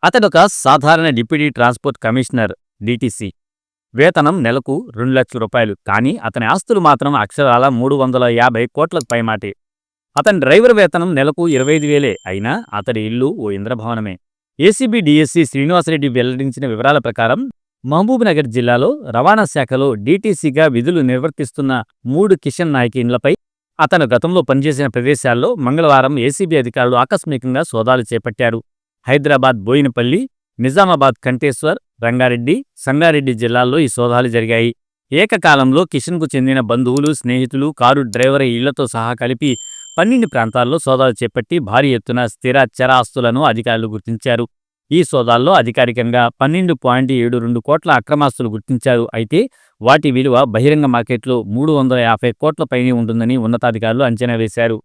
అతడొక సాధారణ deputy transport commissioner (DTC). వేతనం నెలకు రూ. 2,00,000. కానీ అతని ఆస్తులు మాత్రం అక్షరాల 350 కోట్లకు పైమాటే. అతని డ్రైవర్ వేతనం నెలకు 25,000 అయినా అతడి ఇల్లు ఓ ఇంద్రభవనమే. ఏసీబీ డీఎస్సీ శ్రీనివాసరెడ్డి వెల్లడించిన వివరాల ప్రకారం మహబూబ్‌నగర్ జిల్లాలో రవాణా శాఖలో డీటీసీగా విధులు నిర్వర్తిస్తున్న 3 కిషన్ నాయక్ ఇండ్లపై అతను గతంలో పనిచేసిన ప్రదేశాల్లో మంగళవారం ఏసీబీ అధికారులు ఆకస్మికంగా సోదాలు చేపట్టారు. హైదరాబాద్ బోయినపల్లి, నిజామాబాద్ కంటేశ్వర్, రంగారెడ్డి, సంగారెడ్డి జిల్లాల్లో ఈ సోదాలు జరిగాయి. ఏకకాలంలో కిషన్కు చెందిన బంధువులు, స్నేహితులు, కారు డ్రైవర్ ఇళ్లతో సహా కలిపి 12 ప్రాంతాల్లో సోదాలు చేపట్టి భారీ ఎత్తున స్థిర, చర ఆస్తులను అధికారులు గుర్తించారు. ఈ సోదాల్లో అధికారికంగా 12.72 కోట్ల అక్రమాస్తులు గుర్తించారు. అయితే వాటి విలువ బహిరంగ మార్కెట్లో 350 కోట్ల పైనే ఉంటుందని ఉన్నతాధికారులు అంచనా వేశారు.